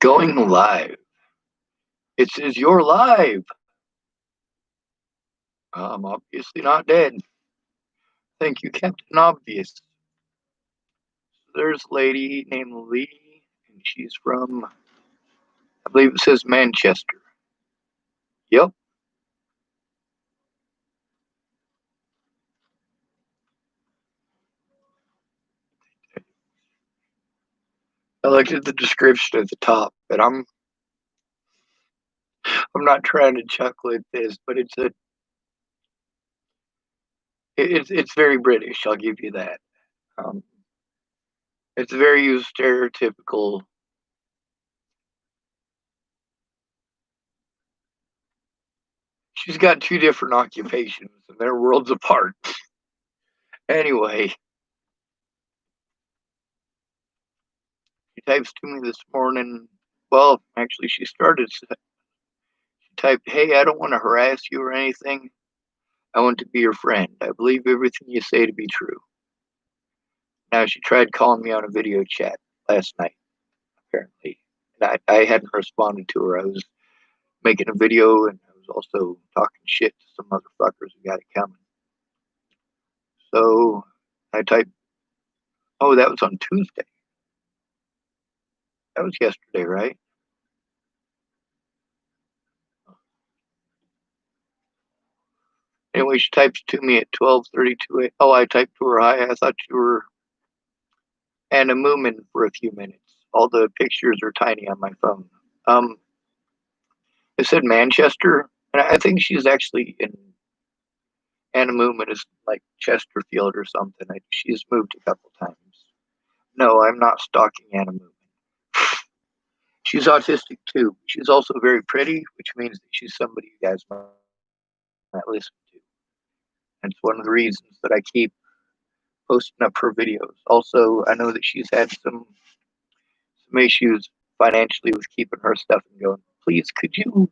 Going live. It says you're live. I'm obviously not dead. Thank you, Captain Obvious. There's a lady named Lee, and she's from, I believe it says Manchester. Yep. I looked at the description at the top, and I'm not trying to chuckle at this, but it's very British. I'll give you that. Um, it's very stereotypical. She's got two different occupations, and they're worlds apart. Anyway, she types to me this morning. Well, actually, she typed, "Hey, I don't want to harass you or anything. I want to be your friend. I believe everything you say to be true." Now, she tried calling me on a video chat last night, apparently. And I hadn't responded to her. I was making a video, and I was also talking shit to some motherfuckers who got it coming. So I typed, "Oh, that was on Tuesday. That was yesterday, right?" Anyway, she types to me at 12:32. Oh, I typed to her, "Hi, I thought you were Anna Moomin for a few minutes. All the pictures are tiny on my phone." It said Manchester, and I think she's actually in Anna Moomin is like Chesterfield or something. She's moved a couple times. No, I'm not stalking Anna Moomin. She's autistic too. She's also very pretty, which means that she's somebody you guys might listen to. And it's one of the reasons that I keep posting up her videos. Also, I know that she's had some issues financially with keeping her stuff and going. Please, could you?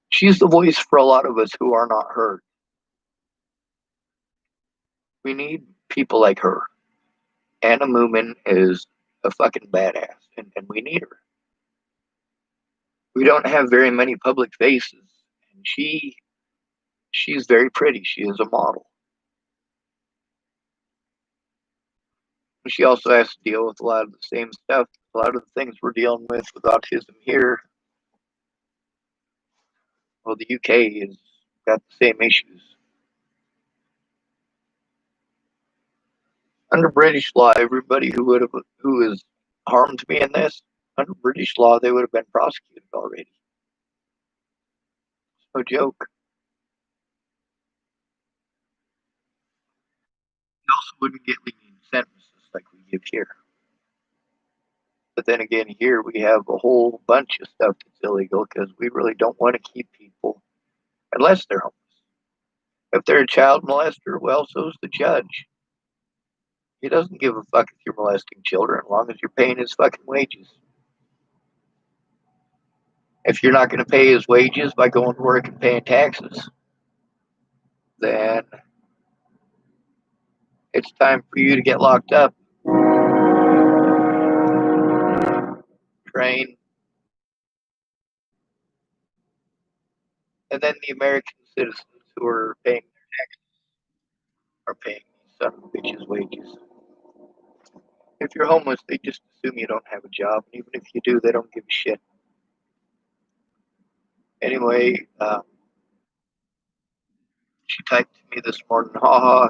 She's the voice for a lot of us who are not heard. We need people like her. Anna Moomin is a fucking badass, and we need her. We don't have very many public faces, and she's very pretty. She is a model. She also has to deal with a lot of the same stuff, a lot of the things we're dealing with autism here. Well, the UK has got the same issues. Under British law, everybody who has harmed me in this, under British law, they would have been prosecuted already. No joke. They also wouldn't get lenient sentences like we give here. But then again, here we have a whole bunch of stuff that's illegal because we really don't want to keep people unless they're homeless. If they're a child molester, well, so's the judge. He doesn't give a fuck if you're molesting children as long as you're paying his fucking wages. If you're not going to pay his wages by going to work and paying taxes, then it's time for you to get locked up. Train. And then the American citizens who are paying their taxes are paying these son of a bitches' wages. If you're homeless, they just assume you don't have a job. And even if you do, they don't give a shit. Anyway, she typed to me this morning, "Haha,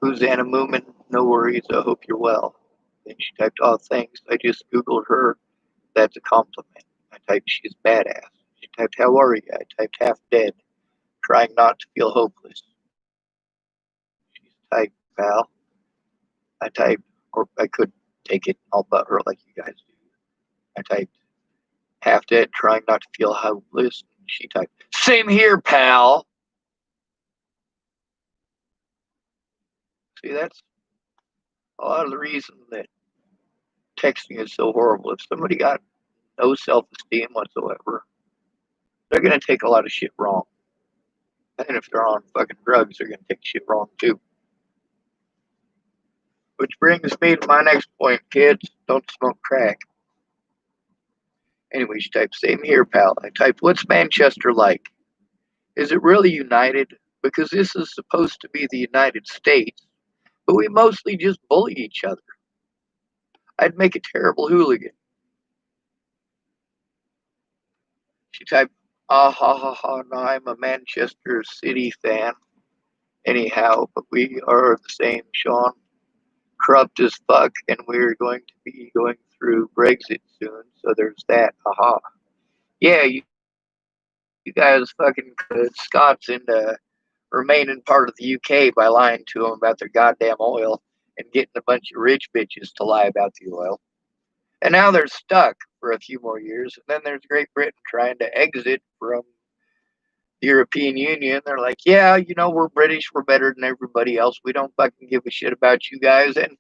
who's Anna Moomin? No worries, I hope you're well." Then she typed, "Oh, thanks. I just Googled her. That's a compliment." I typed, "She's badass." She typed, "How are you?" I typed, "Half dead, trying not to feel hopeless." She typed, "Pal." I typed, or I could take it all but her like you guys do. I typed, "Half dead, trying not to feel hopeless." And she typed, "Same here, pal." See, that's a lot of the reason that texting is so horrible. If somebody got no self-esteem whatsoever, they're going to take a lot of shit wrong. And if they're on fucking drugs, they're going to take shit wrong too. Which brings me to my next point, kids. Don't smoke crack. Anyway, she typed, same here, pal. I typed, what's Manchester like? Is it really united? Because this is supposed to be the United States, but we mostly just bully each other. I'd make a terrible hooligan. She typed, ah ha ha ha, no, I'm a Manchester City fan. Anyhow, but we are the same, Sean. Corrupt as fuck, and we're going to be going through Brexit soon, so there's that. Haha. Yeah, you guys fucking could Scots into remaining part of the UK by lying to them about their goddamn oil and getting a bunch of rich bitches to lie about the oil. And now they're stuck for a few more years. And then there's Great Britain trying to exit from the European Union. They're like, yeah, we're British. We're better than everybody else. We don't fucking give a shit about you guys. And,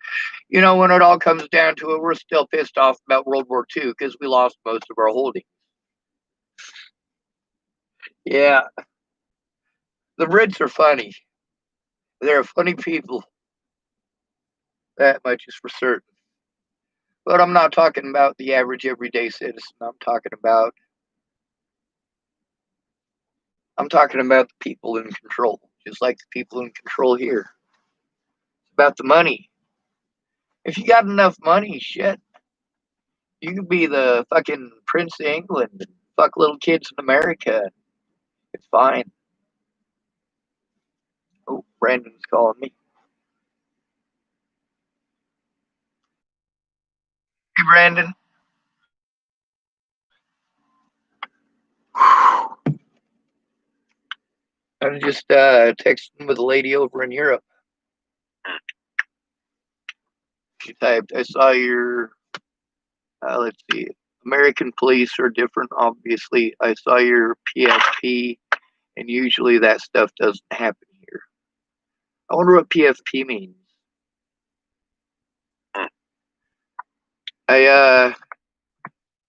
when it all comes down to it, we're still pissed off about World War II because we lost most of our holdings. Yeah. The Brits are funny. They're funny people. That much is for certain. But I'm not talking about the average everyday citizen. I'm talking about the people in control, just like the people in control here. It's about the money. If you got enough money, shit, you could be the fucking Prince of England and fuck little kids in America. It's fine. Oh, Brandon's calling me. Hey, Brandon. I'm just texting with a lady over in Europe. She typed, I saw your, let's see, American police are different, obviously. I saw your PFP, and usually that stuff doesn't happen here. I wonder what PFP means. I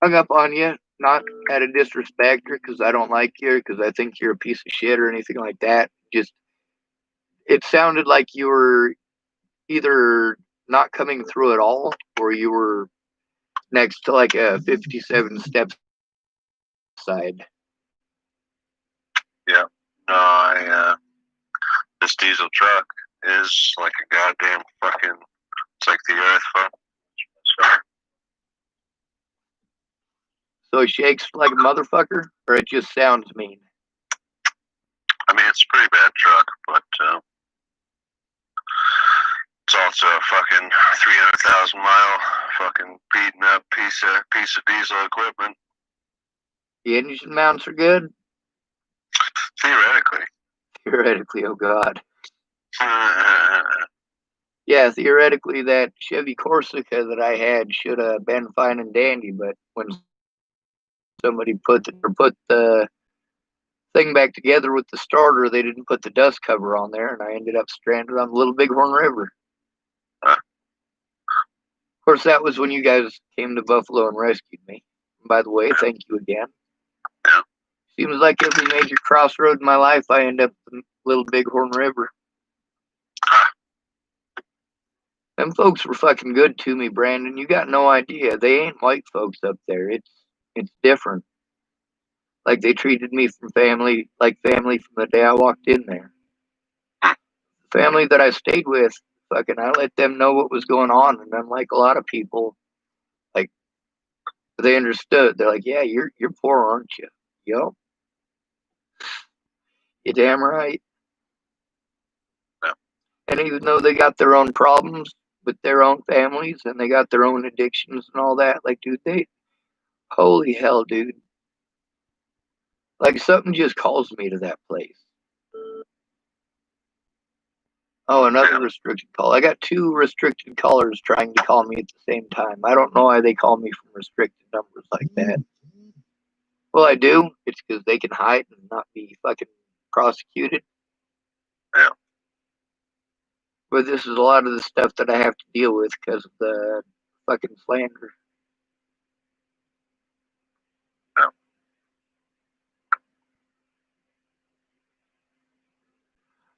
hung up on you, not out of disrespect, or because I don't like you, because I think you're a piece of shit or anything like that. Just, it sounded like you were either not coming through at all, or you were next to like a 57 steps side. Yeah. No, this diesel truck is like a goddamn fucking, it's like the earth fucking. So it shakes like a motherfucker, or it just sounds mean? I mean, it's a pretty bad truck, but it's also a fucking 300,000 mile fucking beaten up piece of diesel equipment. The engine mounts are good? Theoretically. Theoretically, oh god. Yeah, theoretically, that Chevy Corsica that I had should have been fine and dandy, but when somebody put the thing back together with the starter, they didn't put the dust cover on there, and I ended up stranded on the Little Bighorn River. Of course, that was when you guys came to Buffalo and rescued me. And by the way, thank you again. Seems like every major crossroad in my life, I end up in the Little Bighorn River. Them folks were fucking good to me, Brandon. You got no idea. They ain't white folks up there. It's different. Like they treated me from family from the day I walked in there. The family that I stayed with, fucking, I let them know what was going on, and unlike a lot of people, like they understood. They're like, "Yeah, you're poor, aren't you?" Yup. You damn right. Yeah. And even though they got their own problems with their own families and they got their own addictions and all that, like, dude, holy hell, dude. Like something just calls me to that place. Oh, another restricted call. I got 2 restricted callers trying to call me at the same time. I don't know why they call me from restricted numbers like that. Well, I do. It's because they can hide and not be fucking prosecuted. Yeah. But this is a lot of the stuff that I have to deal with because of the fucking slander. Yeah.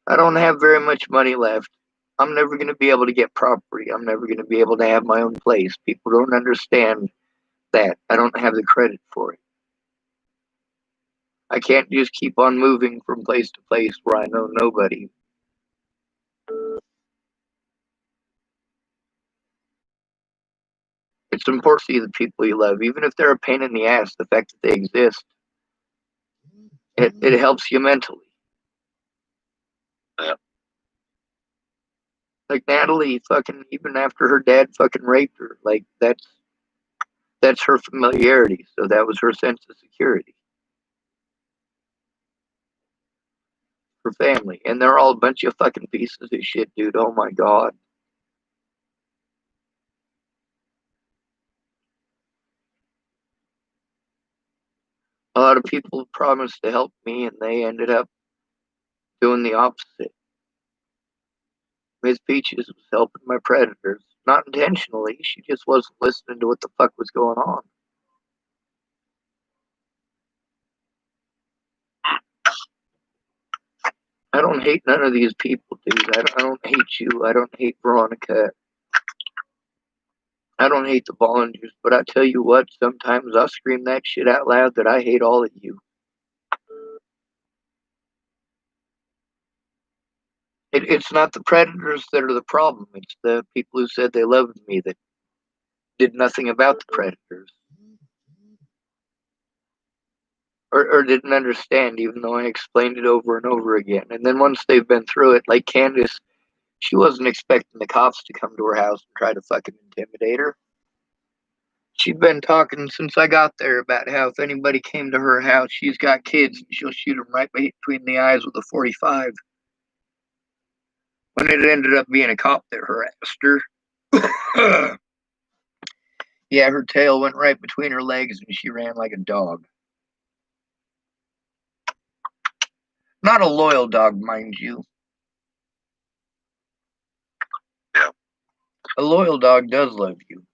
I don't have very much money left. I'm never going to be able to get property. I'm never going to be able to have my own place. People don't understand that. I don't have the credit for it. I can't just keep on moving from place to place where I know nobody. It's important to see the people you love, even if they're a pain in the ass. The fact that they exist, it helps you mentally. Yeah. Like Natalie, fucking, even after her dad fucking raped her, like that's her familiarity. So that was her sense of security, her family, and they're all a bunch of fucking pieces of shit, dude. Oh my god. A lot of people promised to help me, and they ended up doing the opposite. Miss Peaches was helping my predators. Not intentionally, she just wasn't listening to what the fuck was going on. I don't hate none of these people, dude. I don't hate you. I don't hate Veronica. I don't hate the Bollingers, but I tell you what, sometimes I scream that shit out loud that I hate all of you. It's not the predators that are the problem. It's the people who said they loved me that did nothing about the predators. Or didn't understand, even though I explained it over and over again. And then once they've been through it, like Candace, she wasn't expecting the cops to come to her house and try to fucking intimidate her. She'd been talking since I got there about how if anybody came to her house, she's got kids and she'll shoot them right between the eyes with a 45. When it ended up being a cop that harassed her, yeah, her tail went right between her legs and she ran like a dog. Not a loyal dog, mind you. Yeah. A loyal dog does love you.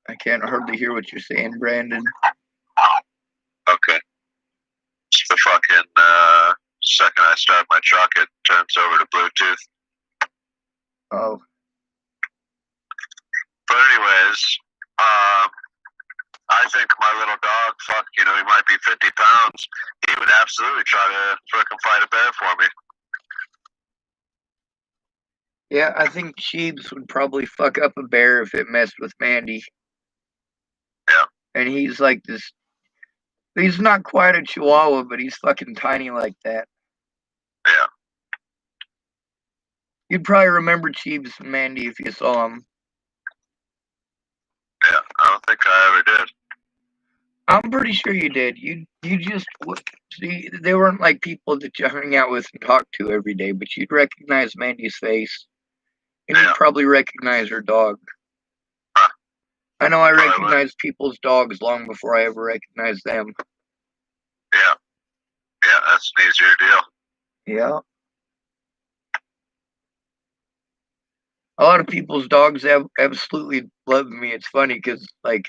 I can't hardly hear what you're saying, Brandon. Okay. The fucking second I start my truck, it turns over to Bluetooth. Oh. But anyways, I think my little dog, fuck, he might be 50 pounds. He would absolutely try to frickin' fight a bear for me. Yeah, I think Sheebs would probably fuck up a bear if it messed with Mandy. Yeah. And he's like this. He's not quite a chihuahua, but he's fucking tiny like that. Yeah. You'd probably remember Cheebs and Mandy if you saw him. Yeah, I don't think I ever did. I'm pretty sure you did. You just see, they weren't like people that you hung out with and talked to every day, but you'd recognize Mandy's face, and you'd probably recognize her dog. Huh. I know I recognized people's dogs long before I ever recognized them. Yeah. Yeah, that's an easier deal. Yeah. A lot of people's dogs have absolutely love me. It's funny because, like,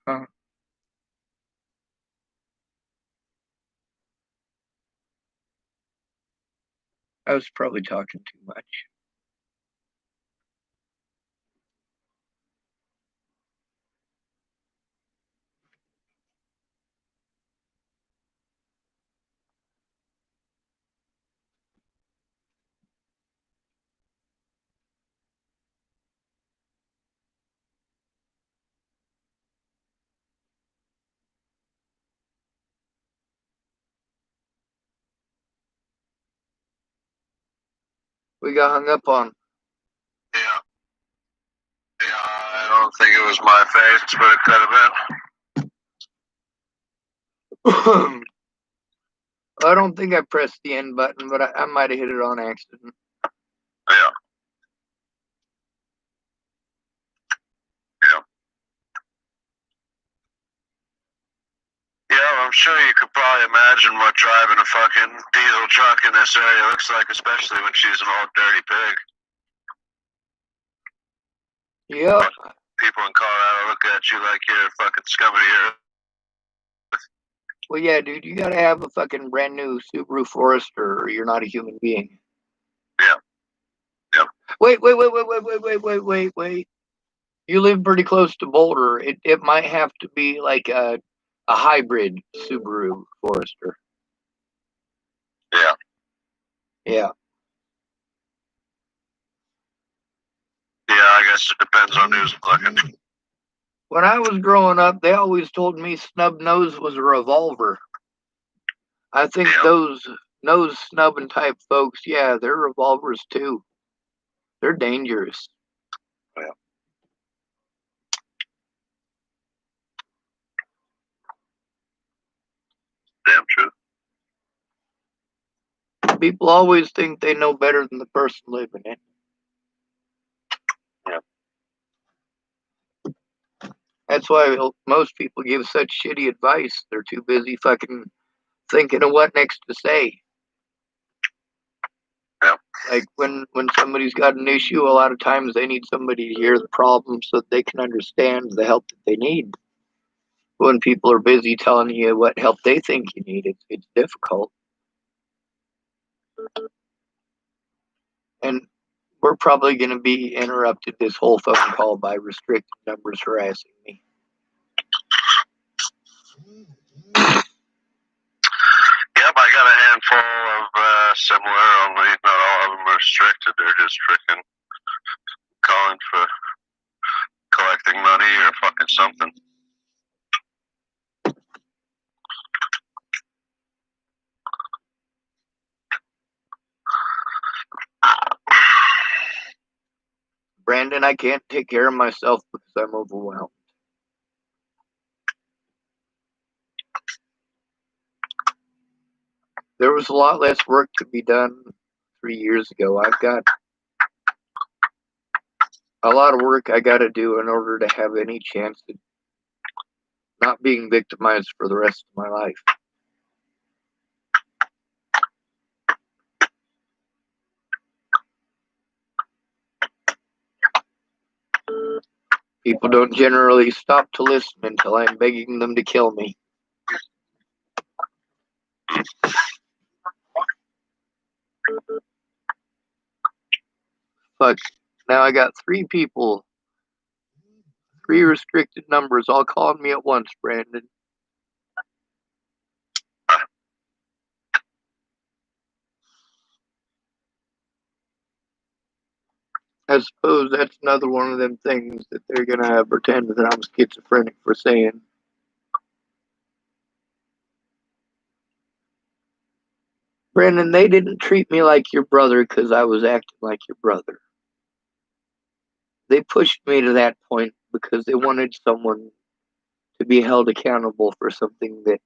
huh? I was probably talking too much. We got hung up on. Yeah. Yeah, I don't think it was my face, but it could have been. I don't think I pressed the end button, but I might have hit it on accident. Yeah. Yeah. Yeah, I'm sure you could probably imagine what driving a fucking diesel truck in this area looks like, especially when she's an old dirty pig. Yep. People in Colorado look at you like you're fucking scum of the earth. Well, yeah, dude, you gotta have a fucking brand new Subaru Forester, or you're not a human being. Yeah. Yep. Wait. You live pretty close to Boulder. It might have to be like a hybrid Subaru Forester. Yeah. Yeah. Yeah, I guess it depends on who's looking. When I was growing up, they always told me snub nose was a revolver. I think Yeah. those nose snubbing type folks, yeah, they're revolvers too. They're dangerous. Yeah. Damn true. People always think they know better than the person living it. Yeah. That's why most people give such shitty advice. They're too busy fucking thinking of what next to say. Yeah. Like when somebody's got an issue, a lot of times they need somebody to hear the problem so that they can understand the help that they need. When people are busy telling you what help they think you need, it's difficult. And we're probably going to be interrupted this whole phone call by restricted numbers harassing me. Yep, I got a handful of similar, only not all of them are restricted. They're just freaking calling for collecting money or fucking something. Brandon, I can't take care of myself because I'm overwhelmed. There was a lot less work to be done 3 years ago. I've got a lot of work I got to do in order to have any chance at not being victimized for the rest of my life. People don't generally stop to listen until I'm begging them to kill me. Fuck. Now I got 3 people, 3 restricted numbers, all calling me at once, Brandon. I suppose that's another one of them things that they're gonna pretend that I'm schizophrenic for saying. Brandon, they didn't treat me like your brother because I was acting like your brother. They pushed me to that point because they wanted someone to be held accountable for something that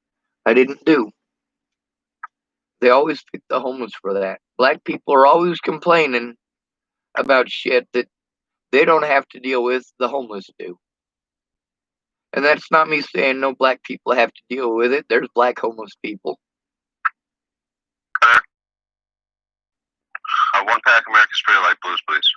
I didn't do. They always pick the homeless for that. Black people are always complaining about shit that they don't have to deal with, the homeless do. And that's not me saying no black people have to deal with it. There's black homeless people. One pack American Spirit Light Blues, please.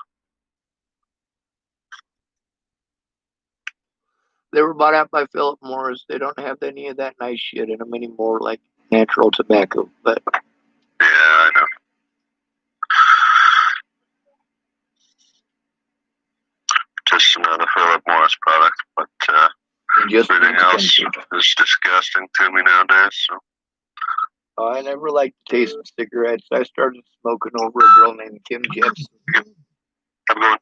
They were bought out by Philip Morris. They don't have any of that nice shit in them anymore, like natural tobacco. But yeah, I know. Just another Philip Morris product, but just everything else is disgusting to me nowadays. So. I never liked the taste of cigarettes. I started smoking over a girl named Kim Jetson. Yep. I'm going.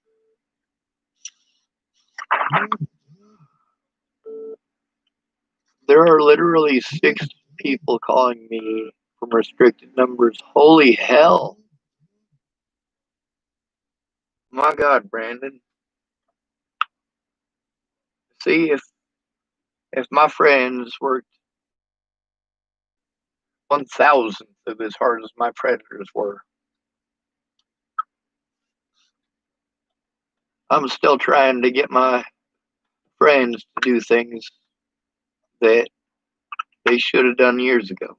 There are literally 6 people calling me from restricted numbers. Holy hell. My God, Brandon. See, if my friends worked 1,000th of as hard as my predators were, I'm still trying to get my friends to do things that they should have done years ago.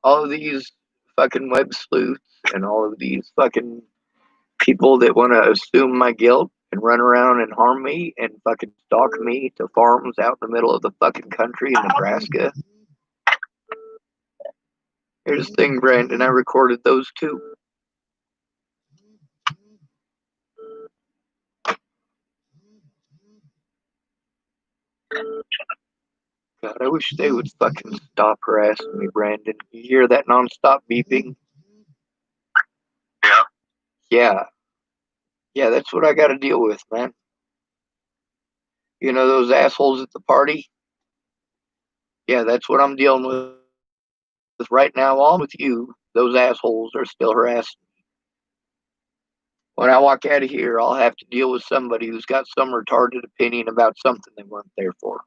All of these fucking web sleuths and all of these fucking people that want to assume my guilt and run around and harm me and fucking stalk me to farms out in the middle of the fucking country in Nebraska. Here's the thing, Brandon, I recorded those too. God, I wish they would fucking stop harassing me, Brandon. You hear that nonstop beeping? Yeah. Yeah. Yeah, that's what I gotta deal with, man. You know those assholes at the party? Yeah, that's what I'm dealing with right now. On with you, those assholes are still harassing me. When I walk out of here, I'll have to deal with somebody who's got some retarded opinion about something they weren't there for.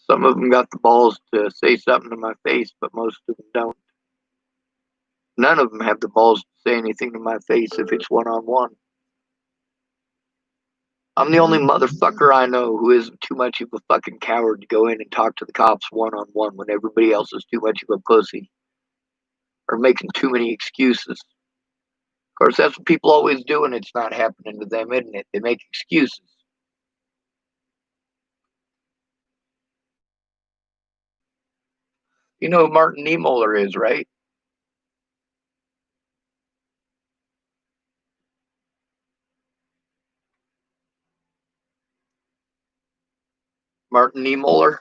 Some of them got the balls to say something to my face, but most of them don't. None of them have the balls to say anything to my face if it's one on one. I'm the only motherfucker I know who isn't too much of a fucking coward to go in and talk to the cops one on one when everybody else is too much of a pussy or making too many excuses. Of course, that's what people always do when it's not happening to them, isn't it? They make excuses. You know who Martin Niemöller is, right? Martin Niemöller.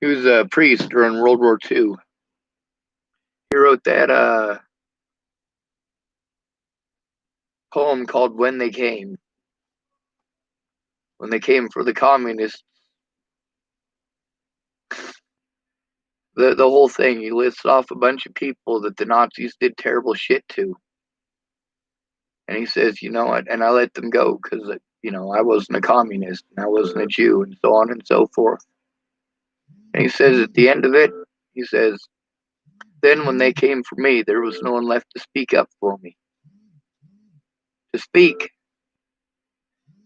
He was a priest during World War II. He wrote that poem called When They Came. When they came for the communists, the whole thing, he lists off a bunch of people that the Nazis did terrible shit to. And he says, you know what, and I let them go because, you know, I wasn't a communist and I wasn't a Jew and so on and so forth. And he says at the end of it, he says, then when they came for me, there was no one left to speak up for me. To speak.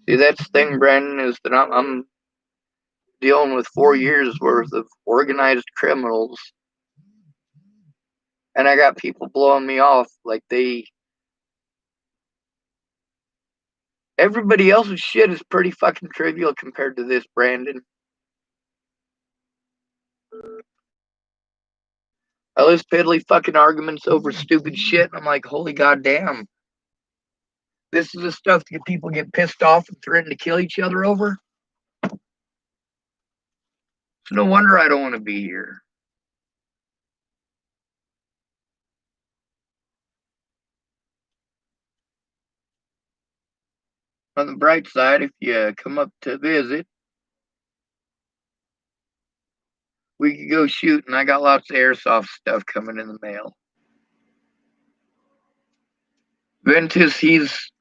See, that's the thing, Brandon, is that I'm dealing with 4 years worth of organized criminals. And I got people blowing me off like everybody else's shit is pretty fucking trivial compared to this, Brandon. I list piddly fucking arguments over stupid shit. I'm like, holy goddamn. This is the stuff that people get pissed off and threaten to kill each other over. It's no wonder I don't want to be here. On the bright side, if you come up to visit, we could go shooting. I got lots of airsoft stuff coming in the mail. Ventus, he's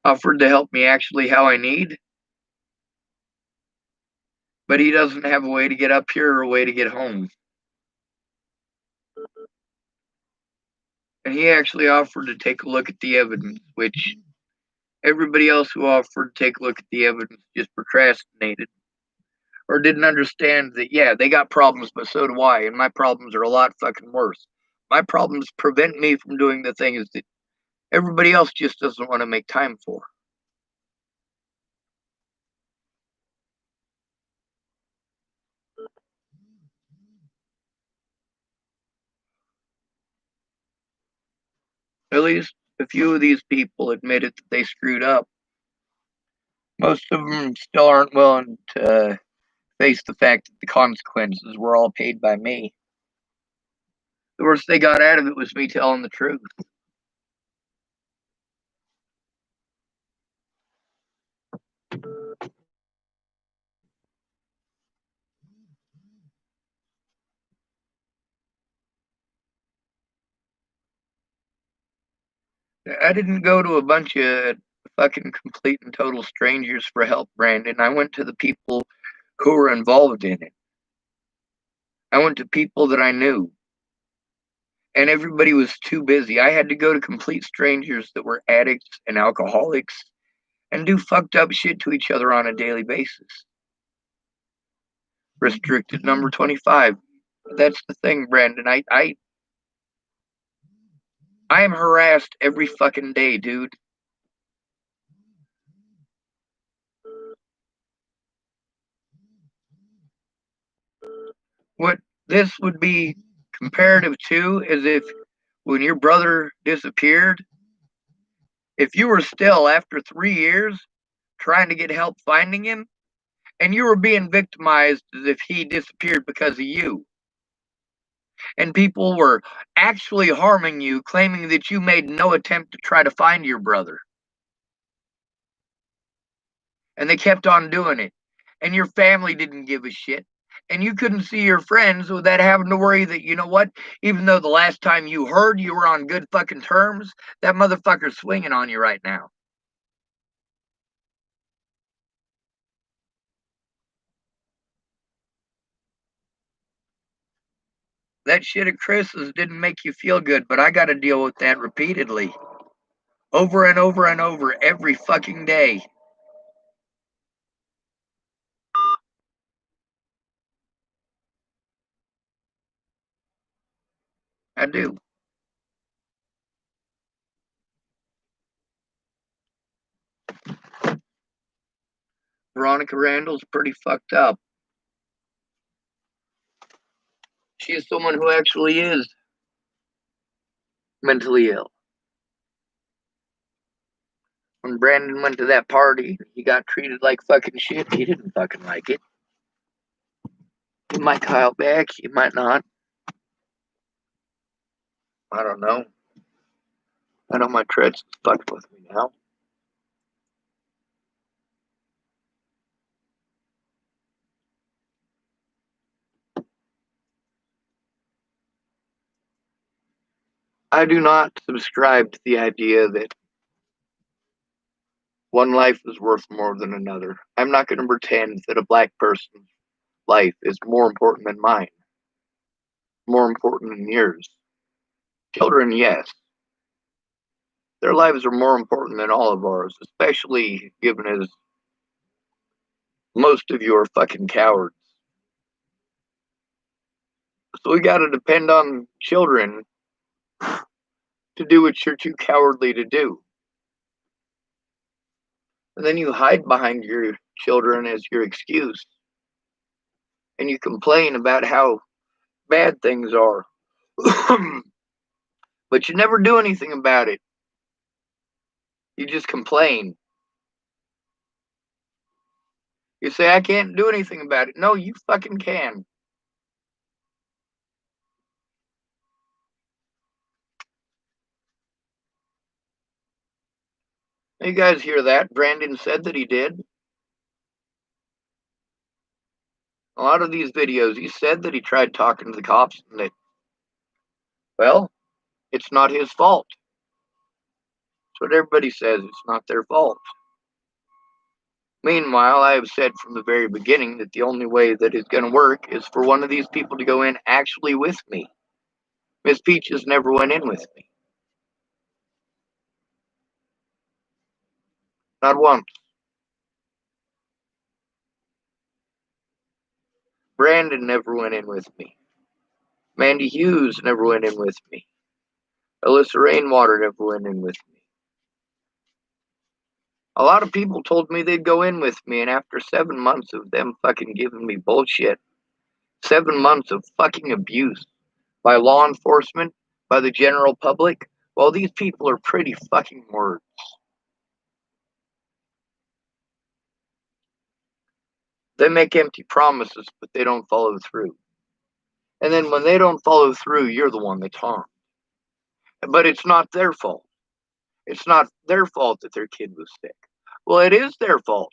offered to help me actually how I need, but he doesn't have a way to get up here or a way to get home. And he actually offered to take a look at the evidence, which everybody else who offered to take a look at the evidence just procrastinated or didn't understand that, yeah, they got problems, but so do I, and my problems are a lot fucking worse. My problems prevent me from doing the things that everybody else just doesn't want to make time for. At least a few of these people admitted that they screwed up. Most of them still aren't willing to face the fact that the consequences were all paid by me. The worst they got out of it was me telling the truth. I didn't go to a bunch of fucking complete and total strangers for help, Brandon. I went to the people who were involved in it. I went to people that I knew. and everybody was too busy. I had to go to complete strangers that were addicts and alcoholics and do fucked up shit to each other on a daily basis. Restricted number 25. That's the thing, Brandon. I am harassed every fucking day, dude. What this would be comparative to is if when your brother disappeared, if you were still after 3 years trying to get help finding him, and you were being victimized as if he disappeared because of you, and people were actually harming you, claiming that you made no attempt to try to find your brother, and they kept on doing it, and your family didn't give a shit, and you couldn't see your friends without having to worry that, you know what, even though the last time you heard you were on good fucking terms, that motherfucker's swinging on you right now. That shit at Chris's didn't make you feel good, but I got to deal with that repeatedly, over and over and over, every fucking day. I do. Veronica Randall's pretty fucked up. She is someone who actually is mentally ill. When Brandon went to that party, he got treated like fucking shit. He didn't fucking like it. He might Kyle back, he might not. I don't know. I know my tread's fucked with me now. I do not subscribe to the idea that one life is worth more than another. I'm not going to pretend that a black person's life is more important than mine, more important than yours. Children, yes. Their lives are more important than all of ours, especially given as most of you are fucking cowards. So we gotta depend on children to do what you're too cowardly to do. And then you hide behind your children as your excuse. And you complain about how bad things are. But you never do anything about it. You just complain. You say, I can't do anything about it. No, you fucking can. You guys hear that? Brandon said that he did. A lot of these videos, he said that he tried talking to the cops and that, well, it's not his fault. That's what everybody says. It's not their fault. Meanwhile, I have said from the very beginning that the only way that it's going to work is for one of these people to go in actually with me. Miss Peaches never went in with me. Not once. Brandon never went in with me. Mandy Hughes never went in with me. Alyssa Rainwater never went in with me. A lot of people told me they'd go in with me, and after 7 months of them fucking giving me bullshit, 7 months of fucking abuse by law enforcement, by the general public, well, these people are pretty fucking words. They make empty promises, but they don't follow through. And then when they don't follow through, you're the one that's harmed. But it's not their fault. It's not their fault that their kid was sick. Well, it is their fault.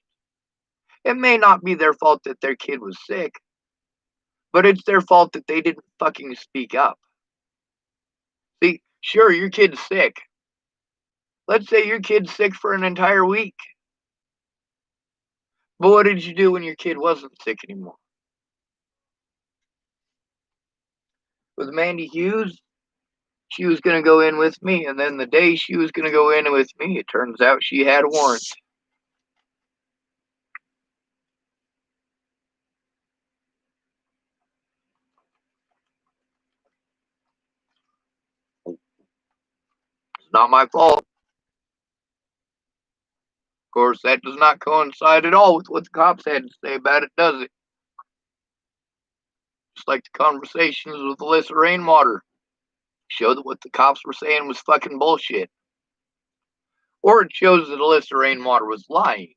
It may not be their fault that their kid was sick, but it's their fault that they didn't fucking speak up. See, sure, your kid's sick. Let's say your kid's sick for an entire week. But what did you do when your kid wasn't sick anymore? With Mandy Hughes, she was going to go in with me, and then the day she was going to go in with me, it turns out she had a warrant. It's not my fault. Of course, that does not coincide at all with what the cops had to say about it, does it? Just like the conversations with Alyssa Rainwater showed that what the cops were saying was fucking bullshit. Or it shows that Alyssa Rainwater was lying.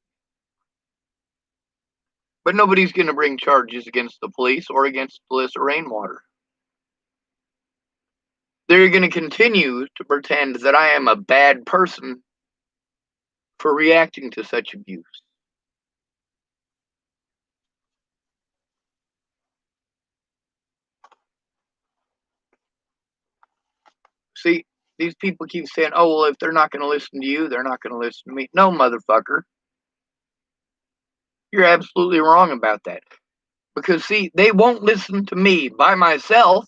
But nobody's going to bring charges against the police or against Alyssa Rainwater. They're going to continue to pretend that I am a bad person for reacting to such abuse. See, these people keep saying, oh, well, if they're not going to listen to you, they're not going to listen to me. No, motherfucker. You're absolutely wrong about that. Because, see, they won't listen to me by myself,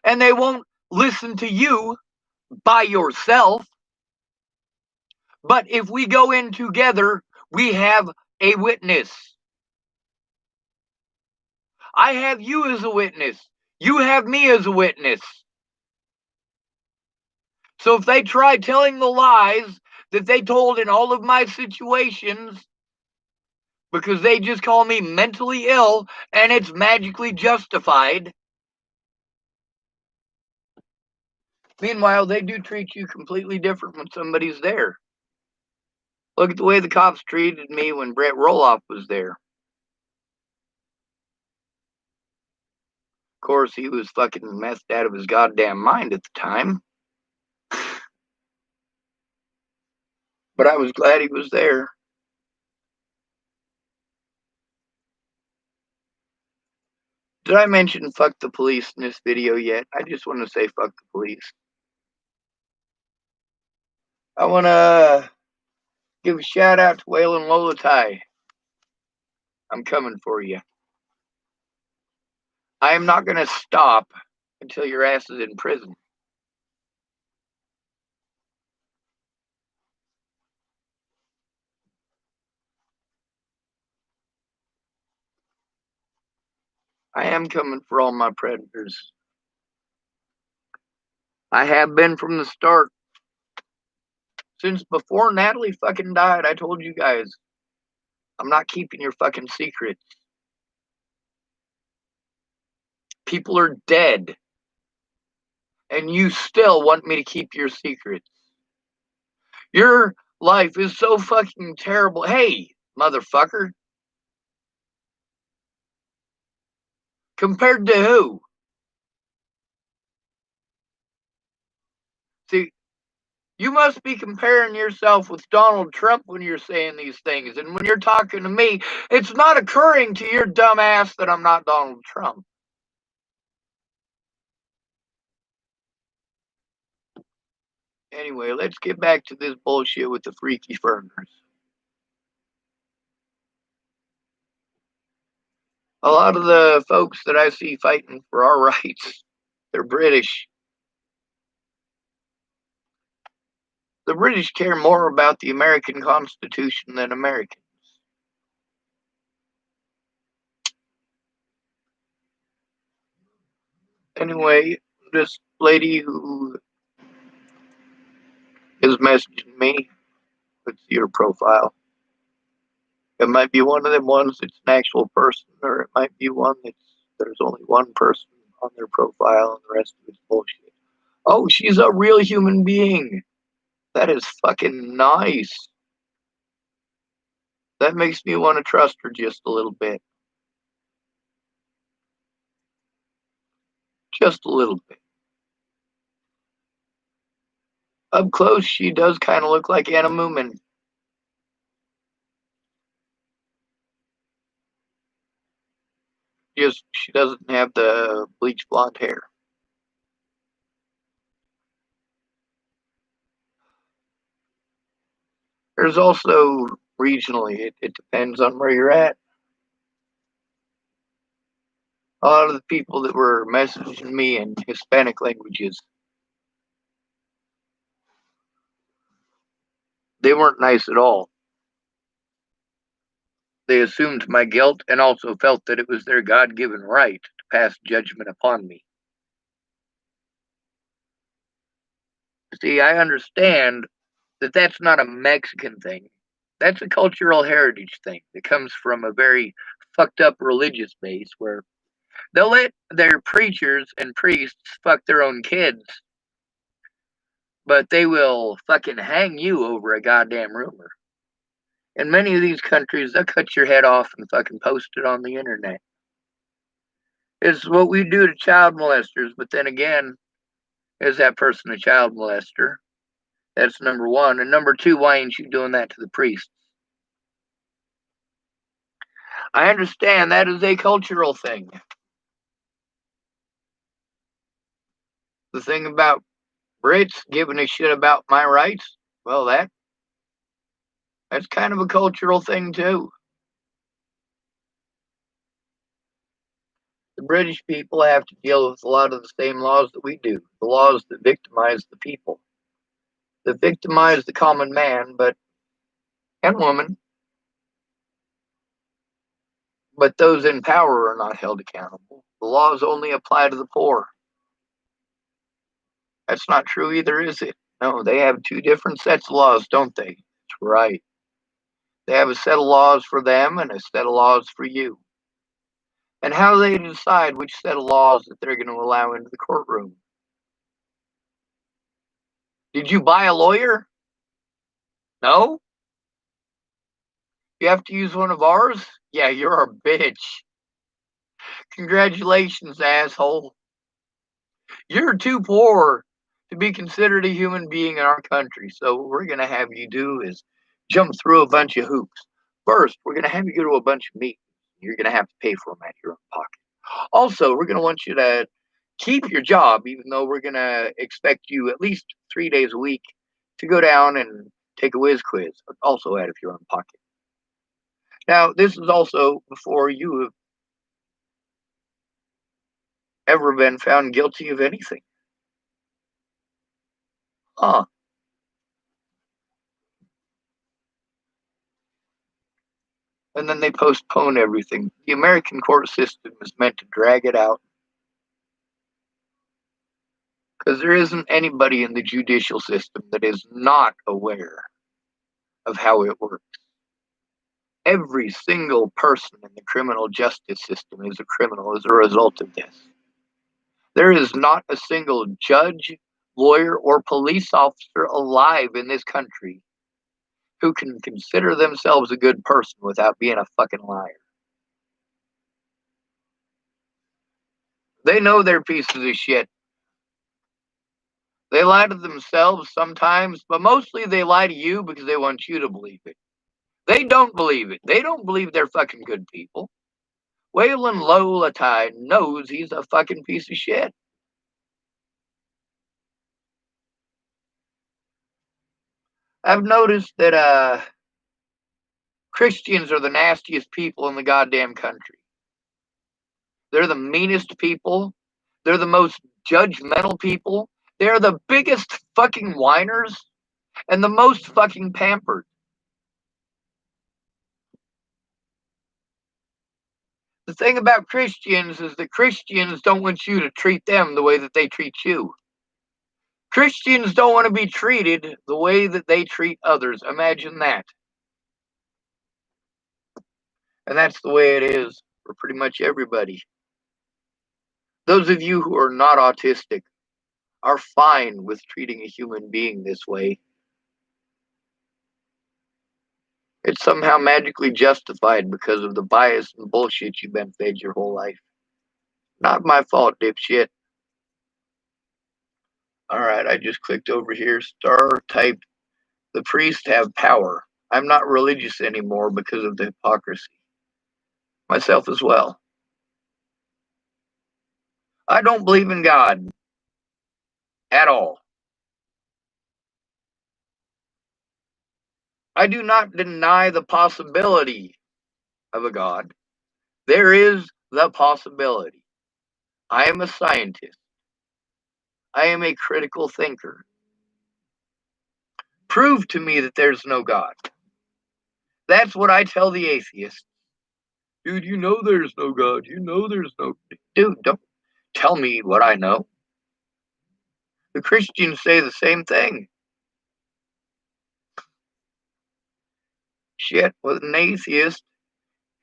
and they won't listen to you by yourself. But if we go in together, we have a witness. I have you as a witness. You have me as a witness. So if they try telling the lies that they told in all of my situations, because they just call me mentally ill and it's magically justified. Meanwhile, they do treat you completely different when somebody's there. Look at the way the cops treated me when Brett Roloff was there. Of course, he was fucking messed out of his goddamn mind at the time. But I was glad he was there. Did I mention fuck the police in this video yet? I just want to say fuck the police. I want to give a shout out to Waylon Lolatai. I'm coming for you. I am not going to stop until your ass is in prison. I am coming for all my predators. I have been from the start. Since before Natalie fucking died, I told you guys, I'm not keeping your fucking secrets. People are dead. And you still want me to keep your secrets. Your life is so fucking terrible. Hey, motherfucker. Compared to who? See, you must be comparing yourself with Donald Trump when you're saying these things. And when you're talking to me, it's not occurring to your dumb ass that I'm not Donald Trump. Anyway, let's get back to this bullshit with the freaky ferners. A lot of the folks that I see fighting for our rights, they're British. The British care more about the American Constitution than Americans. Anyway, this lady who is messaging me, let's see her profile. It might be one of them ones that's an actual person, or it might be one that's there's only one person on their profile and the rest of it's bullshit. Oh, she's a real human being. That is fucking nice. That makes me want to trust her just a little bit. Just a little bit. Up close, she does kind of look like Anna Moomin. Just she doesn't have the bleach blonde hair. There's also regionally, it depends on where you're at. A lot of the people that were messaging me in Hispanic languages, They weren't nice at all. They assumed my guilt and also felt that it was their God-given right to pass judgment upon me. See, I understand that that's not a Mexican thing. That's a cultural heritage thing that comes from a very fucked up religious base where they'll let their preachers and priests fuck their own kids, but they will fucking hang you over a goddamn rumor. In many of these countries, they'll cut your head off and fucking post it on the internet. It's what we do to child molesters, but then again, is that person a child molester? That's number one. And number two, why ain't you doing that to the priests? I understand that is a cultural thing. The thing about Brits giving a shit about my rights, well, that's kind of a cultural thing too. The British people have to deal with a lot of the same laws that we do, the laws that victimize the people, that victimize the common man, and woman, but those in power are not held accountable. The laws only apply to the poor. That's not true either, is it? No, they have two different sets of laws, don't they? That's right. They have a set of laws for them and a set of laws for you. And how do they decide which set of laws that they're going to allow into the courtroom? Did you buy a lawyer? No? You have to use one of ours? Yeah, you're a bitch. Congratulations, asshole. You're too poor to be considered a human being in our country. So what we're going to have you do is jump through a bunch of hoops. First, we're going to have you go to a bunch of meetings. You're going to have to pay for them out of your own pocket. Also, we're going to want you to keep your job, even though we're going to expect you at least 3 days a week to go down and take a whiz quiz, also out of your own pocket. Now, this is also before you have ever been found guilty of anything. Huh. And then they postpone everything. The American court system is meant to drag it out because there isn't anybody in the judicial system that is not aware of how it works. Every single person in the criminal justice system is a criminal as a result of this. There is not a single judge, lawyer, or police officer alive in this country who can consider themselves a good person without being a fucking liar. They know they're pieces of shit. They lie to themselves sometimes, but mostly they lie to you because they want you to believe it. They don't believe it. They don't believe they're fucking good people. Waylon Lolatai knows he's a fucking piece of shit. I've noticed that Christians are the nastiest people in the goddamn country. They're the meanest people. They're the most judgmental people. They're the biggest fucking whiners and the most fucking pampered. The thing about Christians is that Christians don't want you to treat them the way that they treat you. Christians don't want to be treated the way that they treat others. Imagine that. And that's the way it is for pretty much everybody. Those of you who are not autistic are fine with treating a human being this way. It's somehow magically justified because of the bias and bullshit you've been fed your whole life. Not my fault, dipshit. Alright, I just clicked over here, star typed, the priests have power. I'm not religious anymore because of the hypocrisy. Myself as well. I don't believe in God at all. I do not deny the possibility of a God. There is the possibility. I am a scientist. I am a critical thinker. Prove to me that there's no God. That's what I tell the atheist. Dude, you know there's no God. You know there's no... Dude, don't tell me what I know. The Christians say the same thing. Shit, with an atheist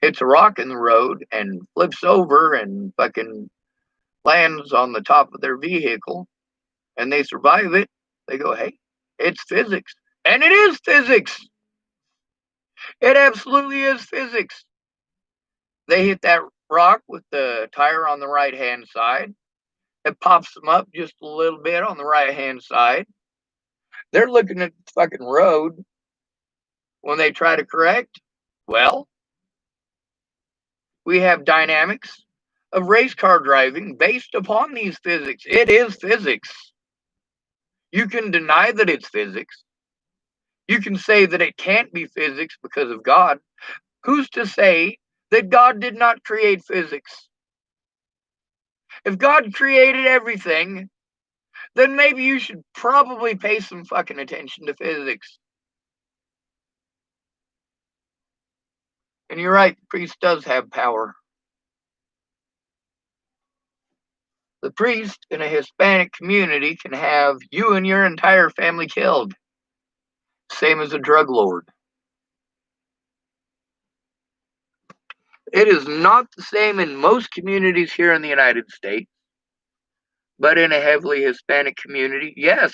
hits a rock in the road and flips over and fucking lands on the top of their vehicle and they survive it, they go, hey, it's physics. And it is physics. It absolutely is physics. They hit that rock with the tire on the right-hand side. It pops them up just a little bit on the right-hand side. They're looking at the fucking road when they try to correct. Well, we have dynamics of race car driving based upon these physics. It is physics. You can deny that it's physics. You can say that it can't be physics because of God. Who's to say that God did not create physics? If God created everything, then maybe you should probably pay some fucking attention to physics. And you're right, the priest does have power. The priest in a Hispanic community can have you and your entire family killed. Same as a drug lord. It is not the same in most communities here in the United States, but in a heavily Hispanic community, yes,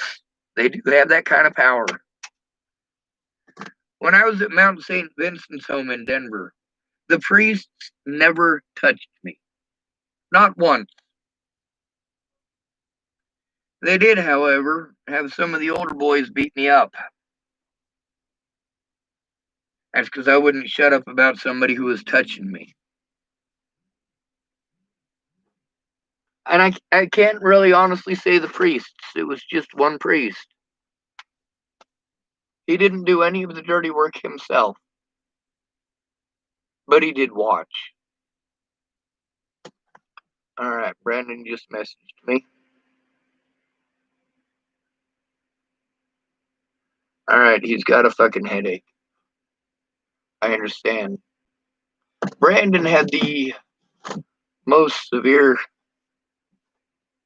they do have that kind of power. When I was at Mount St. Vincent's home in Denver, the priests never touched me. Not once. They did, however, have some of the older boys beat me up. That's because I wouldn't shut up about somebody who was touching me. And I can't really honestly say the priests. It was just one priest. He didn't do any of the dirty work himself, but he did watch. All right, Brandon just messaged me. All right, he's got a fucking headache. I understand. Brandon had the most severe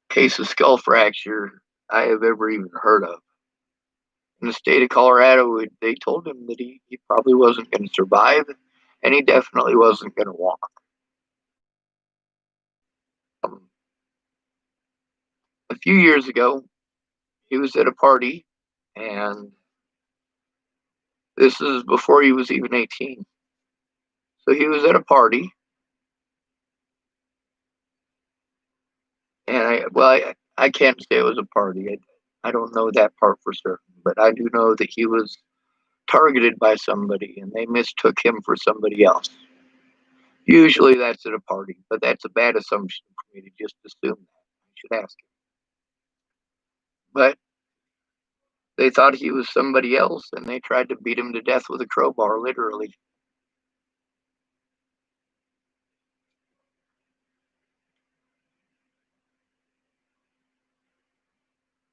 case of skull fracture I have ever even heard of. In the state of Colorado, they told him that he probably wasn't going to survive, and he definitely wasn't going to walk. A few years ago, he was at a party, and this is before he was even 18. So he was at a party, and I can't say it was a party. I don't know that part for certain, but I do know that he was targeted by somebody, and they mistook him for somebody else. Usually that's at a party, but that's a bad assumption for me to just assume that. I should ask him. But they thought he was somebody else, and they tried to beat him to death with a crowbar, literally.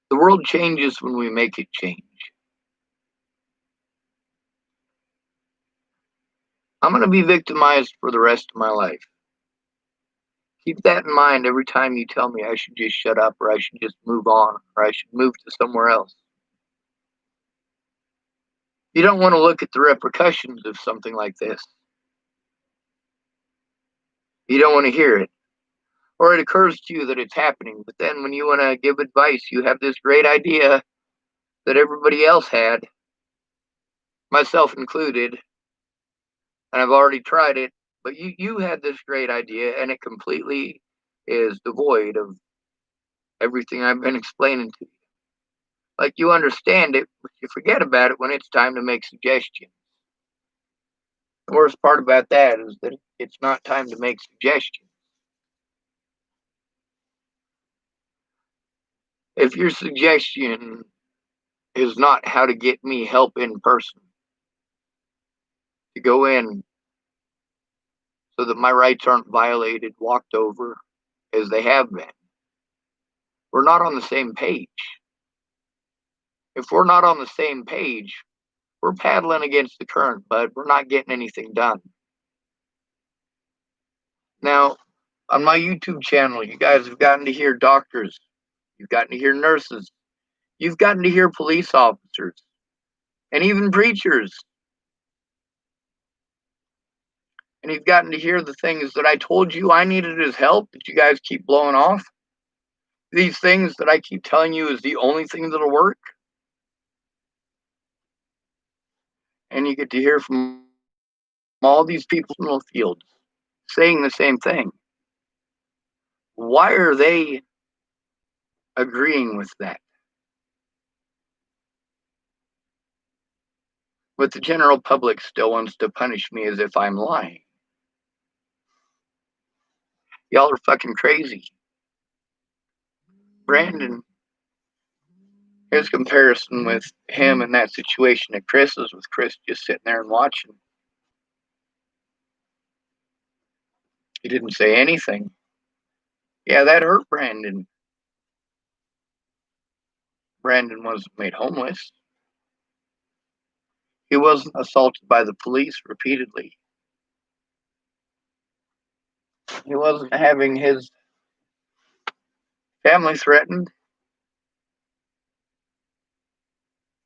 The world changes when we make it change. I'm going to be victimized for the rest of my life. Keep that in mind every time you tell me I should just shut up, or I should just move on, or I should move to somewhere else. You don't want to look at the repercussions of something like this. You don't want to hear it. Or it occurs to you that it's happening, but then when you want to give advice, you have this great idea that everybody else had, myself included, and I've already tried it, but you had this great idea, and it completely is devoid of everything I've been explaining to you. Like, you understand it, but you forget about it when it's time to make suggestions. The worst part about that is that it's not time to make suggestions. If your suggestion is not how to get me help in person, to go in so that my rights aren't violated, walked over, as they have been, we're not on the same page. If we're not on the same page, we're paddling against the current, bud. We're not getting anything done. Now, on my YouTube channel, you guys have gotten to hear doctors, you've gotten to hear nurses, you've gotten to hear police officers, and even preachers. And you've gotten to hear the things that I told you I needed as help that you guys keep blowing off. These things that I keep telling you is the only thing that'll work. And you get to hear from all these people in the fields saying the same thing. Why are they agreeing with that? But the general public still wants to punish me as if I'm lying. Y'all are fucking crazy. Brandon, his comparison with him in that situation at Chris is with Chris just sitting there and watching. He didn't say anything. Yeah, that hurt Brandon. Brandon wasn't made homeless. He wasn't assaulted by the police repeatedly. He wasn't having his family threatened.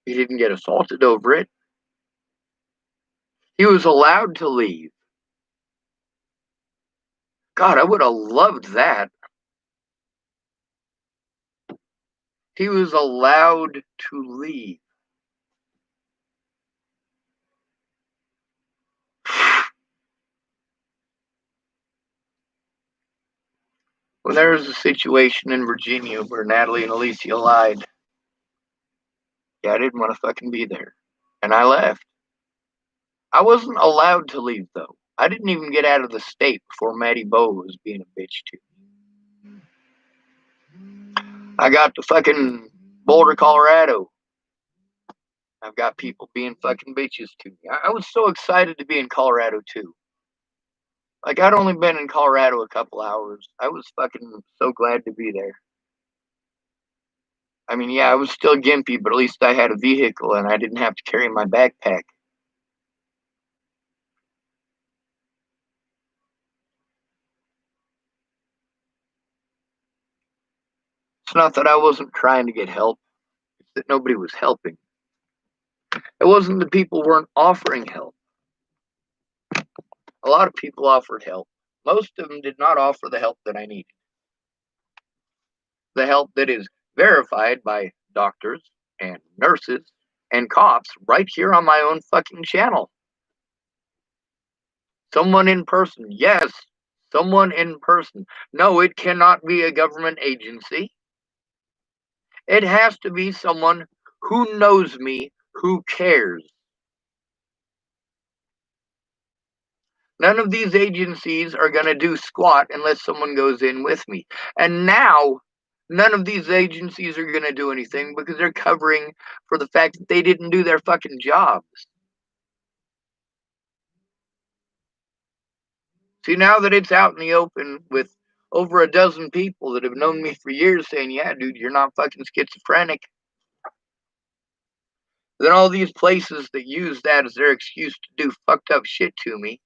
He didn't get assaulted over it. He was allowed to leave. God, I would have loved that. He was allowed to leave. When there was a situation in Virginia where Natalie and Alicia lied, yeah, I didn't want to fucking be there. And I left. I wasn't allowed to leave, though. I didn't even get out of the state before Maddie Bowe was being a bitch to me. I got to fucking Boulder, Colorado. I've got people being fucking bitches to me. I was so excited to be in Colorado, too. Like, I'd only been in Colorado a couple hours. I was fucking so glad to be there. I mean, yeah, I was still gimpy, but at least I had a vehicle and I didn't have to carry my backpack. It's not that I wasn't trying to get help. It's that nobody was helping. It wasn't that people weren't offering help. A lot of people offered help. Most of them did not offer the help that I needed. The help that is verified by doctors and nurses and cops right here on my own fucking channel. Someone in person. Yes, someone in person. No, it cannot be a government agency. It has to be someone who knows me, who cares. None of these agencies are going to do squat unless someone goes in with me. And now, none of these agencies are going to do anything because they're covering for the fact that they didn't do their fucking jobs. See, now that it's out in the open with over a dozen people that have known me for years saying, yeah, dude, you're not fucking schizophrenic. Then all these places that use that as their excuse to do fucked up shit to me,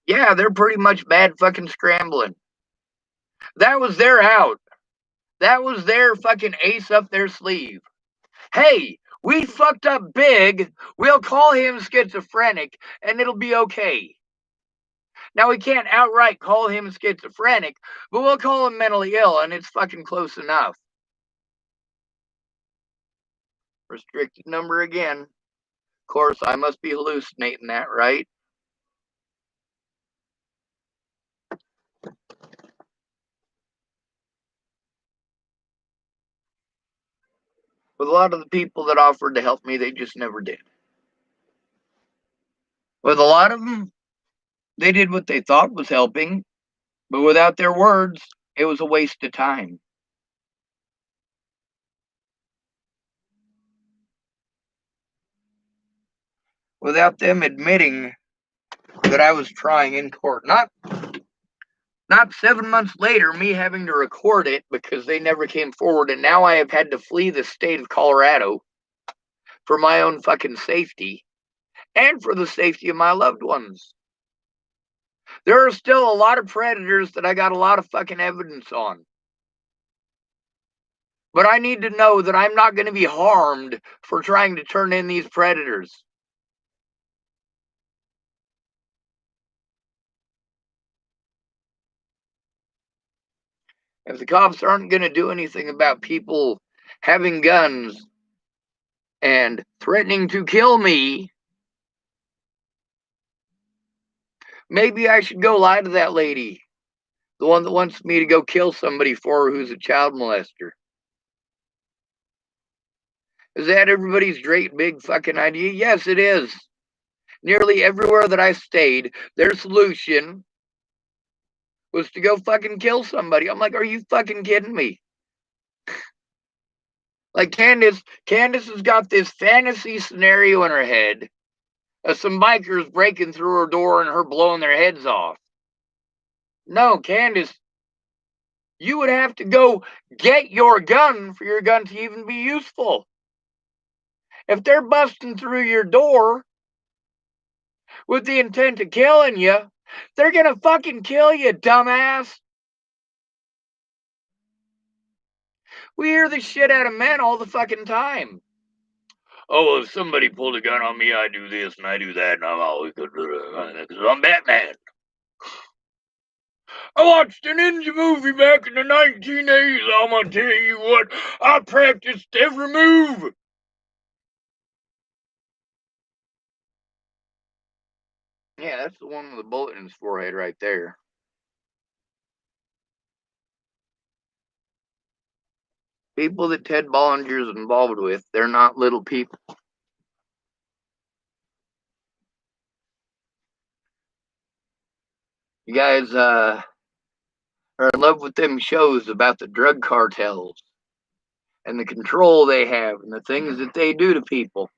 yeah, they're pretty much bad fucking scrambling. That was their out. That was their fucking ace up their sleeve. Hey, we fucked up big. We'll call him schizophrenic and it'll be okay. Now, we can't outright call him schizophrenic, but we'll call him mentally ill and it's fucking close enough. Restricted number again. Of course, I must be hallucinating that, right? With a lot of the people that offered to help me, they just never did. With a lot of them, they did what they thought was helping, but without their words, it was a waste of time. Without them admitting that I was trying in court. Not 7 months later, me having to record it because they never came forward, and now I have had to flee the state of Colorado for my own fucking safety and for the safety of my loved ones. There are still a lot of predators that I got a lot of fucking evidence on. But I need to know that I'm not going to be harmed for trying to turn in these predators. If the cops aren't going to do anything about people having guns and threatening to kill me, maybe I should go lie to that lady, the one that wants me to go kill somebody for her who's a child molester. Is that everybody's great big fucking idea? Yes, it is. Nearly everywhere that I stayed, their solution was to go fucking kill somebody. I'm like, are you fucking kidding me? Like Candace has got this fantasy scenario in her head of some bikers breaking through her door and her blowing their heads off. No, Candace, you would have to go get your gun for your gun to even be useful. If they're busting through your door with the intent of killing you, they're gonna fucking kill you, dumbass. We hear this shit out of men all the fucking time. Oh, if somebody pulled a gun on me, I do this and I do that, and I'm always good because I'm Batman. I watched a ninja movie back in the 1980s. I'm gonna tell you what, I practiced every move. Yeah, that's the one with the bullet in his forehead right there. People that Ted Bollinger is involved with, they're not little people. You guys are in love with them shows about the drug cartels and the control they have and the things that they do to people.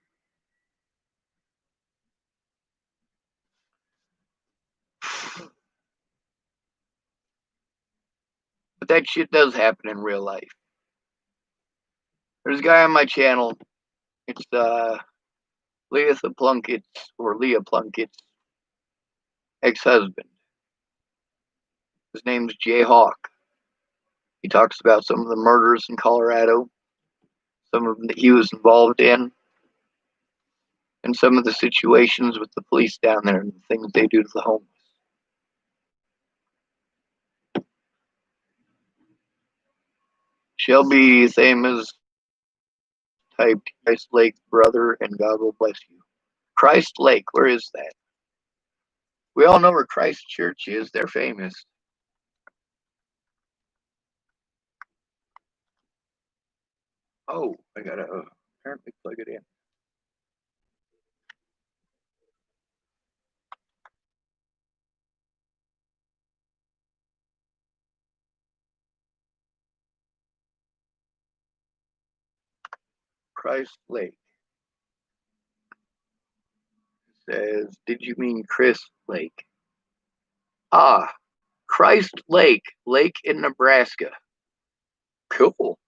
But that shit does happen in real life. There's a guy on my channel. It's Leah Plunkett's ex-husband. His name's Jay Hawk. He talks about some of the murders in Colorado, some of them that he was involved in, and some of the situations with the police down there and the things they do to the homeless. Shelby Thames typed Christ Lake, brother, and God will bless you. Christ Lake, where is that? We all know where Christ Church is. They're famous. Oh, I gotta apparently plug it in. Christ Lake. It says, did you mean Chris Lake? Ah, Christ Lake, lake in Nebraska. Cool.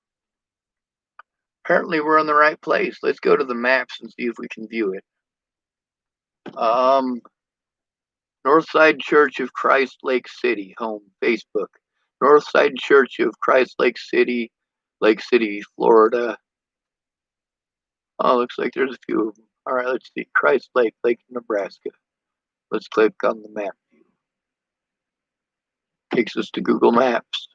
Apparently we're in the right place. Let's go to the maps and see if we can view it. Northside Church of Christ Lake City, home, Facebook. Northside Church of Christ Lake City, Florida. Oh, looks like there's a few of them. All right, let's see. Christ Lake, Lake, Nebraska. Let's click on the map view. Takes us to Google Maps.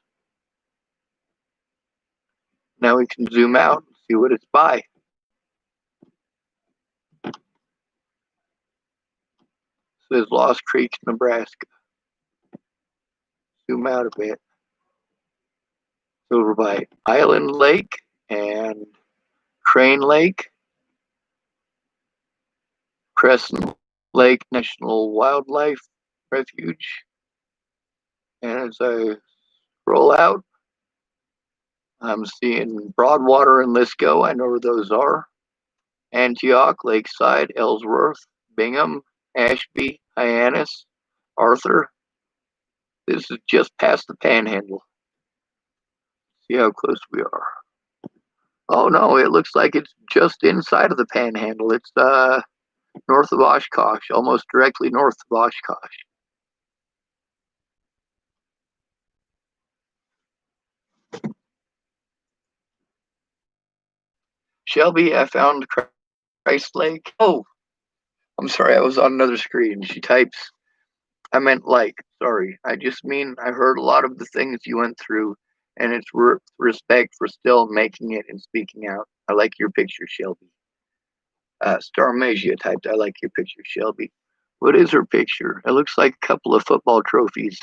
Now we can zoom out and see what it's by. It says Lost Creek, Nebraska. Zoom out a bit. It's over by Island Lake and Crane Lake, Crescent Lake National Wildlife Refuge. And as I scroll out, I'm seeing Broadwater and Lisco. I know where those are. Antioch, Lakeside, Ellsworth, Bingham, Ashby, Hyannis, Arthur. This is just past the Panhandle. See how close we are. Oh no, it looks like it's just inside of the Panhandle. It's north of Oshkosh, almost directly north of Oshkosh. Shelby, I found Christ Lake. Oh, I'm sorry, I was on another screen. She types, I meant like, sorry. I just mean I heard a lot of the things you went through, and it's respect for still making it and speaking out. I like your picture, Shelby. Starmasia typed, I like your picture, Shelby. What is her picture? It looks like a couple of football trophies.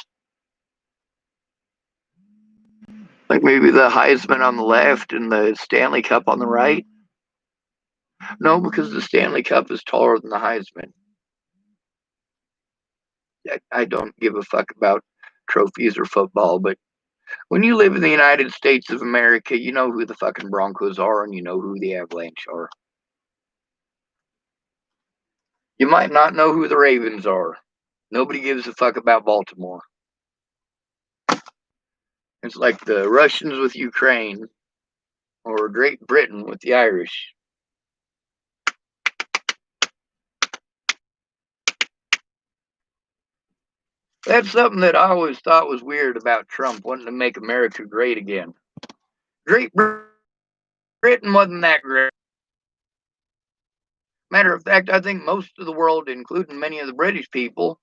Like maybe the Heisman on the left and the Stanley Cup on the right. No, because the Stanley Cup is taller than the Heisman. I don't give a fuck about trophies or football, but when you live in the United States of America, you know who the fucking Broncos are and you know who the Avalanche are. You might not know who the Ravens are. Nobody gives a fuck about Baltimore. It's like the Russians with Ukraine or Great Britain with the Irish. That's something that I always thought was weird about Trump wanting to make America great again. Great Britain wasn't that great. Matter of fact, I think most of the world, including many of the British people,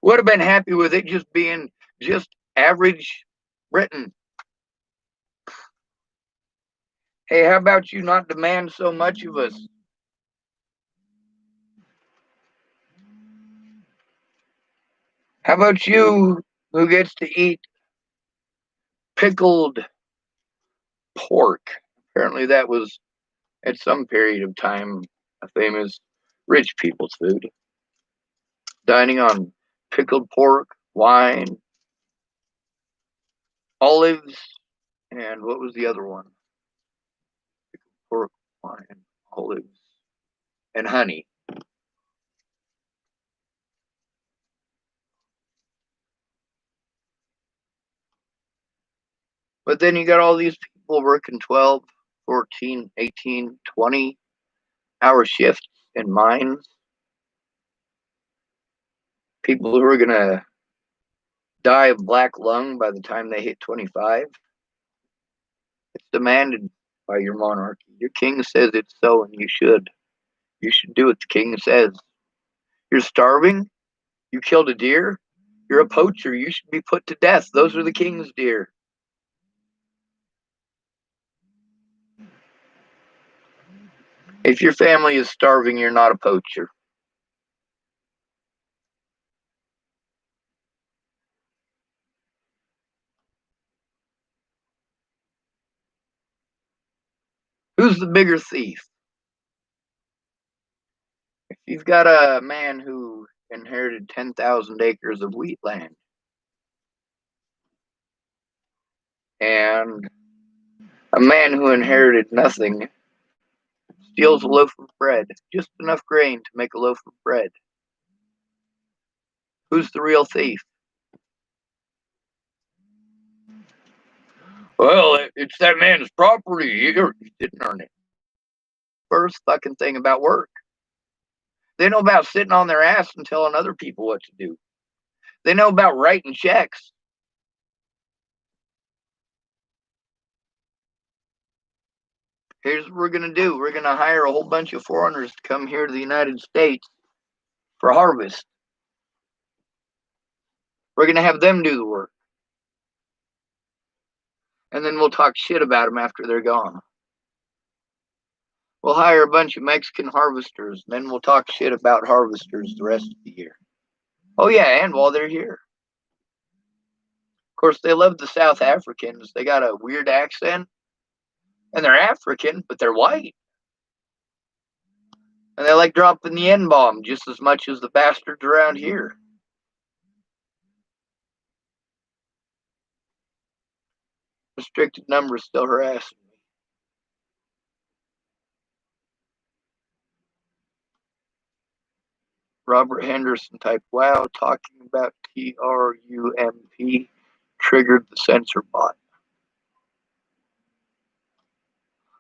would have been happy with it just being just average Britain. Hey, how about you not demand so much of us? How about you who gets to eat pickled pork? Apparently, that was at some period of time a famous rich people's food. Dining on pickled pork, wine, olives, and what was the other one? Pork, wine, olives, and honey. But then you got all these people working 12, 14, 18, 20-hour shifts in mines. People who are going to die of black lung by the time they hit 25. It's demanded by your monarchy. Your king says it's so, and you should. You should do what the king says. You're starving? You killed a deer? You're a poacher. You should be put to death. Those are the king's deer. If your family is starving, you're not a poacher. Who's the bigger thief? If you've got a man who inherited 10,000 acres of wheat land and a man who inherited nothing steals a loaf of bread, just enough grain to make a loaf of bread, who's the real thief? Well, it's that man's property. He didn't earn it. First fucking thing about work. They know about sitting on their ass and telling other people what to do. They know about writing checks. Here's what we're going to do. We're going to hire a whole bunch of foreigners to come here to the United States for harvest. We're going to have them do the work. And then we'll talk shit about them after they're gone. We'll hire a bunch of Mexican harvesters. And then we'll talk shit about harvesters the rest of the year. Oh, yeah, and while they're here. Of course, they love the South Africans. They got a weird accent. And they're African, but they're white. And they like dropping the N-bomb just as much as the bastards around here. Restricted numbers still harassing me. Robert Henderson typed, wow, talking about TRUMP triggered the censor bot.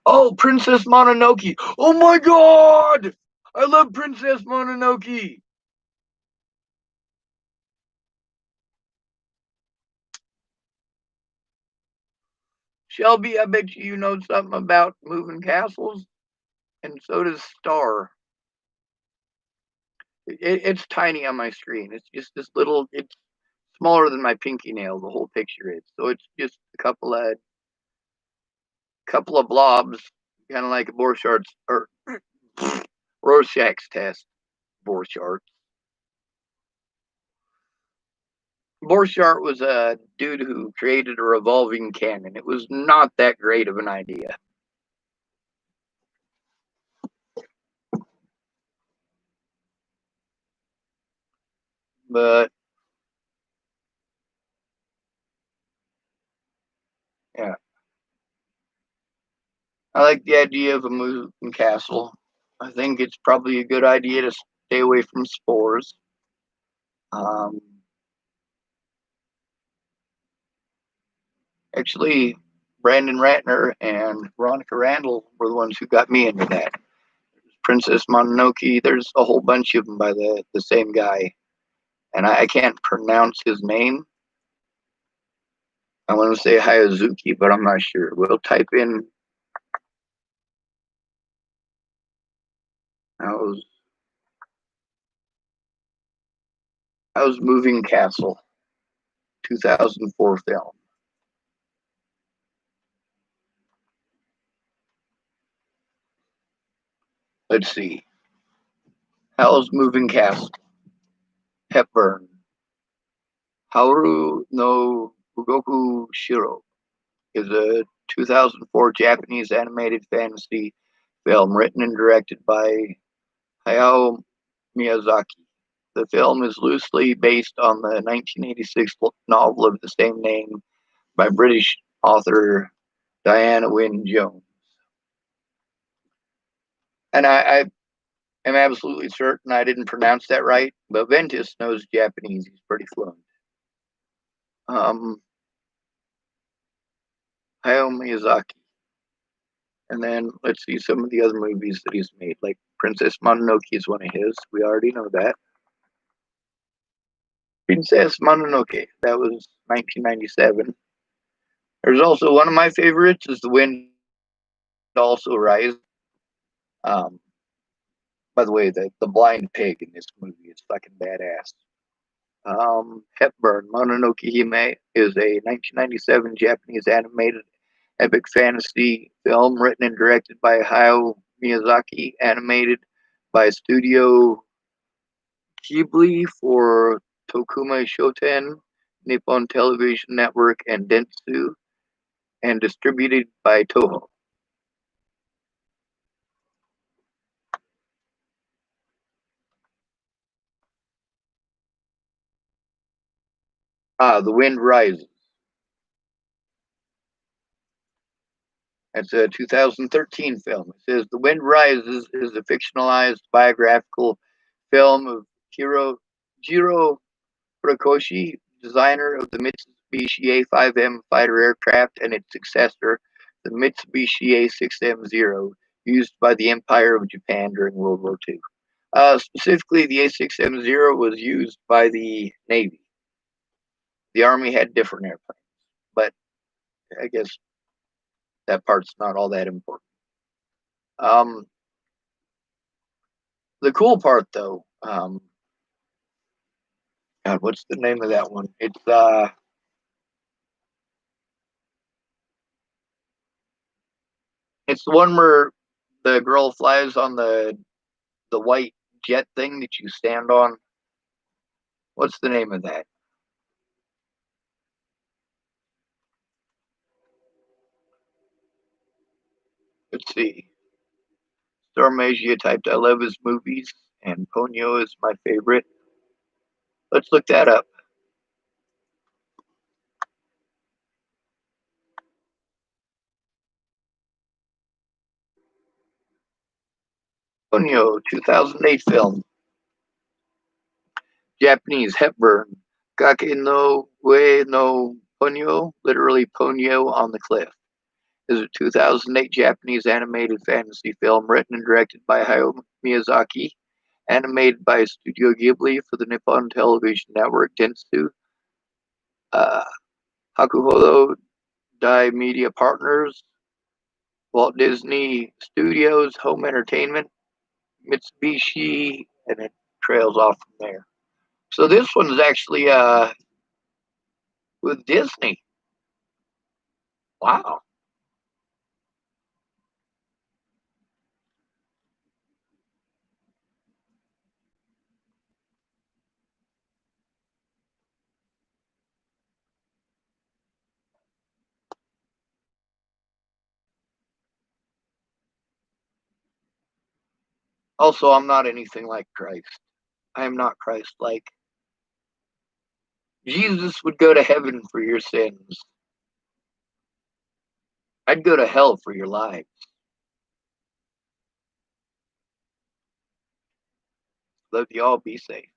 Oh, Princess Mononoke. Oh my god! I love Princess Mononoke. Shelby, I bet you know something about moving castles, and so does Star. It's tiny on my screen. It's just this little. It's smaller than my pinky nail. The whole picture is. So it's just a couple of blobs, kind of like a Borchards or Rorschach's test. Borchardt. Borchardt was a dude who created a revolving cannon. It was not that great of an idea. But yeah, I like the idea of a moving castle. I think it's probably a good idea to stay away from spores. Um, Actually, Brandon Ratner and Veronica Randall were the ones who got me into that. Princess Mononoke, there's a whole bunch of them by the same guy. And I can't pronounce his name. I want to say Hayazuki, but I'm not sure. We'll type in how's, how's Moving Castle 2004 film. Let's see. How's Moving Castle? Hepburn. Haru no Fugoku Shiro is a 2004 Japanese animated fantasy film written and directed by Hayao Miyazaki. The film is loosely based on the 1986 novel of the same name by British author Diana Wynne Jones. And I am absolutely certain I didn't pronounce that right, but Ventus knows Japanese. He's pretty fluent. Um, Hayao Miyazaki. And then let's see some of the other movies that he's made, like Princess Mononoke is one of his. We already know that. Princess Mononoke, that was 1997. There's also one of my favorites is The Wind Also Rises. Um, by the way, the blind pig in this movie is fucking badass. Hepburn, Mononoke Hime is a 1997 Japanese animated epic fantasy film written and directed by Hayao Miyazaki, animated by Studio Ghibli for Tokuma Shoten, Nippon Television Network, and Dentsu, and distributed by Toho. The Wind Rises. It's a 2013 film. It says The Wind Rises is a fictionalized biographical film of Jiro Furukoshi, designer of the Mitsubishi A5M fighter aircraft and its successor, the Mitsubishi A6M0, used by the Empire of Japan during World War II. Specifically, the A6M0 was used by the Navy. The Army had different airplanes, but I guess that part's not all that important. Um, the cool part, though, God, what's the name of that one? It's the one where the girl flies on the white jet thing that you stand on. What's the name of that? Let's see. Storm Asia typed I love his movies, and Ponyo is my favorite. Let's look that up. Ponyo, 2008 film. Japanese, Hepburn. Kake no Ue no Ponyo, literally Ponyo on the cliff. is a 2008 Japanese animated fantasy film written and directed by Hayao Miyazaki, animated by Studio Ghibli for the Nippon Television Network Dentsu, uh, Hakuhodo Dai Media Partners, Walt Disney Studios, Home Entertainment, Mitsubishi, and it trails off from there. So this one's actually with Disney. Wow. Also, I'm not anything like Christ. I am not Christ like. Jesus would go to heaven for your sins. I'd go to hell for your lives. Let you all be safe.